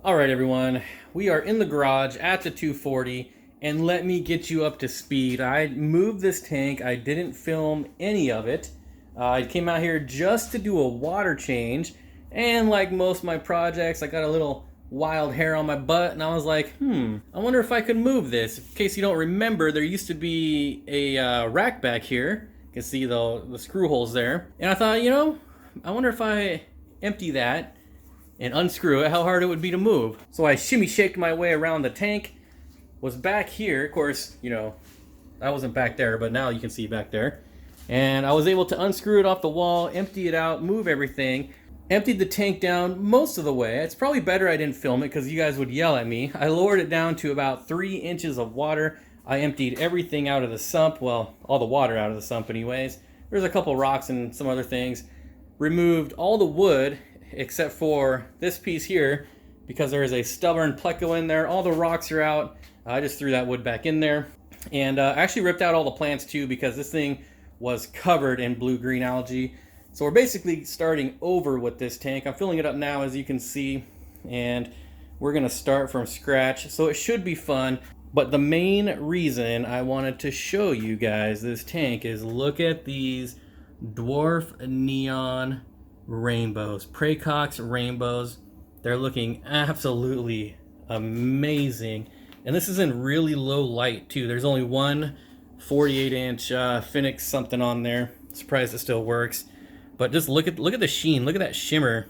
Alright everyone, we are in the garage at the 240, and let me get you up to speed. I moved this tank, I didn't film any of it. I came out here just to do a water change, and like most of my projects, I got a little wild hair on my butt, and I was like, I wonder if I could move this. In case you don't remember, there used to be a rack back here. You can see the screw holes there. And I thought, I wonder if I empty that and unscrew it, how hard it would be to move. So I shimmy shaked my way around the tank, was back here. Of course, I wasn't back there, but now you can see back there. And I was able to unscrew it off the wall, empty it out, move everything. Emptied the tank down most of the way. It's probably better I didn't film it because you guys would yell at me. I lowered it down to about 3 inches of water. I emptied everything out of the sump. Well, all the water out of the sump anyways. There's a couple rocks and some other things. Removed all the wood except for this piece here because there is a stubborn pleco in there. All the rocks are out. I just threw that wood back in there. And I actually ripped out all the plants too because this thing was covered in blue-green algae. So we're basically starting over with this tank. I'm filling it up now, as you can see, and we're gonna start from scratch. So it should be fun. But the main reason I wanted to show you guys this tank is look at these dwarf neon rainbows, Praecox rainbows. They're looking absolutely amazing. And this is in really low light too. There's only one 48-inch Phoenix something on there. Surprised it still works. But just look at the sheen. Look at that shimmer.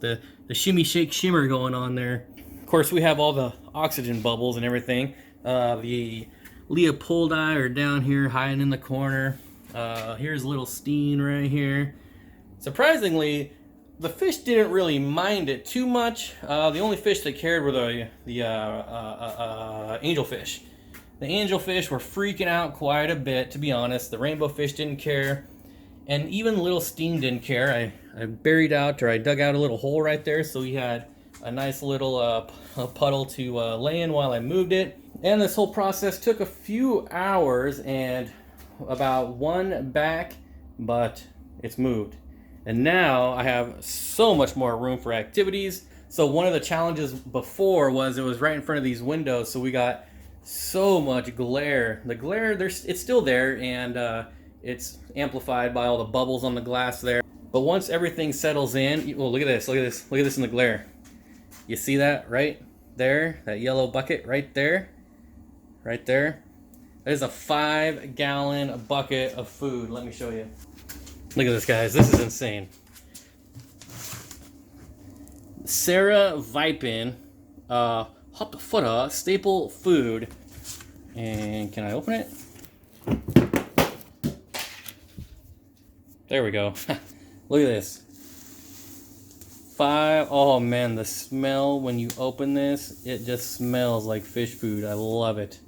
The shimmy shake shimmer going on there. Of course, we have all the oxygen bubbles and everything. The Leopoldi are down here hiding in the corner. Here's little Steen right here. Surprisingly, the fish didn't really mind it too much. The only fish that cared were the angelfish. The angelfish were freaking out quite a bit, to be honest. The rainbowfish didn't care. And even little Steen didn't care. I buried out, or I dug out a little hole right there, so he had a nice little puddle to lay in while I moved it. And this whole process took a few hours and about one back, but it's moved. And now I have so much more room for activities. So one of the challenges before was it was right in front of these windows, so we got so much glare. The glare, it's still there, and it's amplified by all the bubbles on the glass there. But once everything settles in, oh, look at this, look at this, look at this in the glare. You see that right there? That yellow bucket right there? Right there? That is a 5-gallon bucket of food. Let me show you. Look at this, guys. This is insane. Sarah Vipin, hot footer, staple food. And can I open it? There we go. Look at this. Oh man, the smell when you open this, it just smells like fish food. I love it.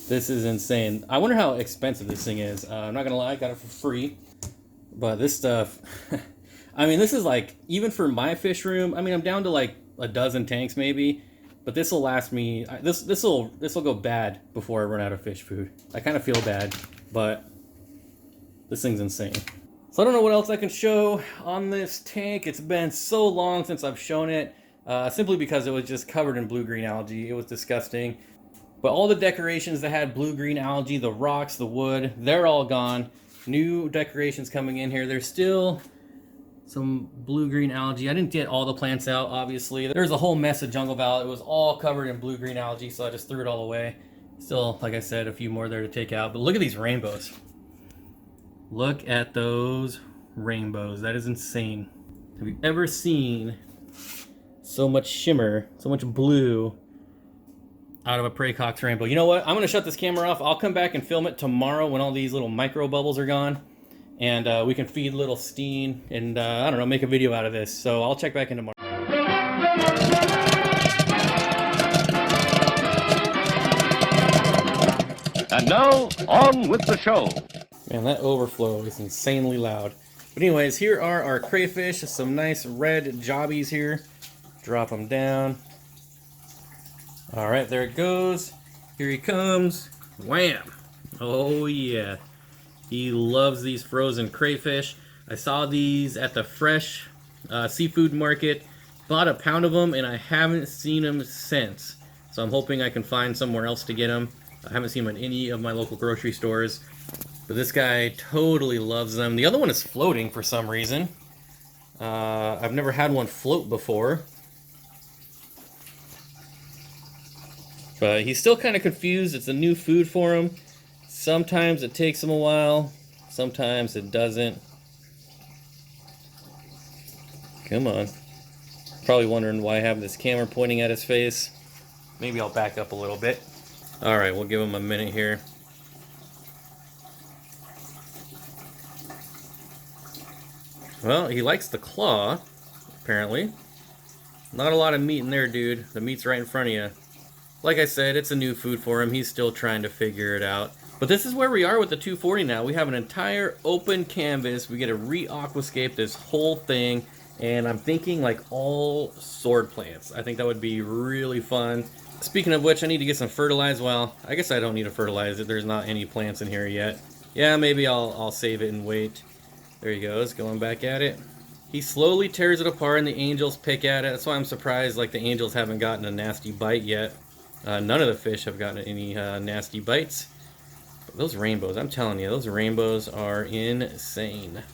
This is insane. I wonder how expensive this thing is. I'm not gonna lie, I got it for free. But this stuff, I mean, this is like, even for my fish room, I mean, I'm down to like a dozen tanks maybe. But this will last me, this will go bad before I run out of fish food. I kind of feel bad, but this thing's insane. So I don't know what else I can show on this tank. It's been so long since I've shown it, simply because it was just covered in blue-green algae. It was disgusting. But all the decorations that had blue-green algae, the rocks, the wood, they're all gone. New decorations coming in here. There's still some blue-green algae. I didn't get all the plants out, obviously. There's a whole mess of jungle val. It was all covered in blue-green algae, so I just threw it all away. Still, like I said, a few more there to take out. But look at these rainbows. Look at those rainbows. That is insane. Have you ever seen so much shimmer, so much blue out of a Praecox rainbow? You know what? I'm going to shut this camera off. I'll come back and film it tomorrow when all these little micro bubbles are gone. And we can feed little Steen and, I don't know, make a video out of this. So I'll check back in tomorrow. And now, on with the show. Man, that overflow is insanely loud. But anyways, here are our crayfish. Some nice red jobbies here. Drop them down. All right, there it goes. Here he comes. Wham! Oh yeah. He loves these frozen crayfish. I saw these at the fresh seafood market Bought a pound of them, and I haven't seen them since. So I'm hoping I can find somewhere else to get them. I haven't seen them at any of my local grocery stores. But this guy totally loves them. The other one is floating for some reason. I've never had one float before. But he's still kind of confused. It's a new food for him. Sometimes it takes him a while. Sometimes it doesn't. Come on. Probably wondering why I have this camera pointing at his face. Maybe I'll back up a little bit. Alright, we'll give him a minute here. Well, he likes the claw, apparently. Not a lot of meat in there, dude. The meat's right in front of you. Like I said, it's a new food for him. He's still trying to figure it out. But this is where we are with the 240 now. We have an entire open canvas. We get to re-aquascape this whole thing. And I'm thinking like all sword plants. I think that would be really fun. Speaking of which, I need to get some fertilizer. Well, I guess I don't need to fertilize it. There's not any plants in here yet. Yeah, maybe I'll save it and wait. There he goes, going back at it. He slowly tears it apart and the angels pick at it. That's why I'm surprised like the angels haven't gotten a nasty bite yet. None of the fish have gotten any nasty bites. But those rainbows, I'm telling you, those rainbows are insane.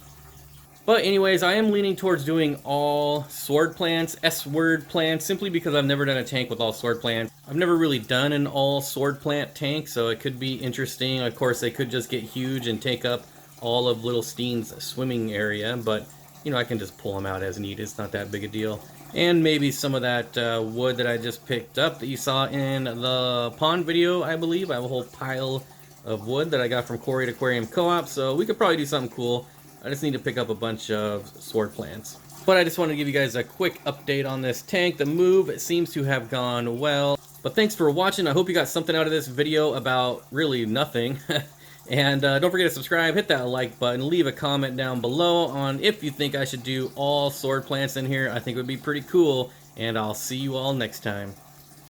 But anyways, I am leaning towards doing all sword plants, S-word plants, simply because I've never done a tank with all sword plants. I've never really done an all sword plant tank, so it could be interesting. Of course, they could just get huge and take up all of little Steen's swimming area, but you know, I can just pull them out as needed. It's not that big a deal. And maybe some of that wood that I just picked up that you saw in the pond video, I believe. I have a whole pile of wood that I got from Quarried Aquarium Co-op, so we could probably do something cool. I just need to pick up a bunch of sword plants. But I just wanted to give you guys a quick update on this tank. The move seems to have gone well. But thanks for watching. I hope you got something out of this video about really nothing. And don't forget to subscribe, hit that like button, leave a comment down below on if you think I should do all sword plants in here. I think it would be pretty cool. And I'll see you all next time.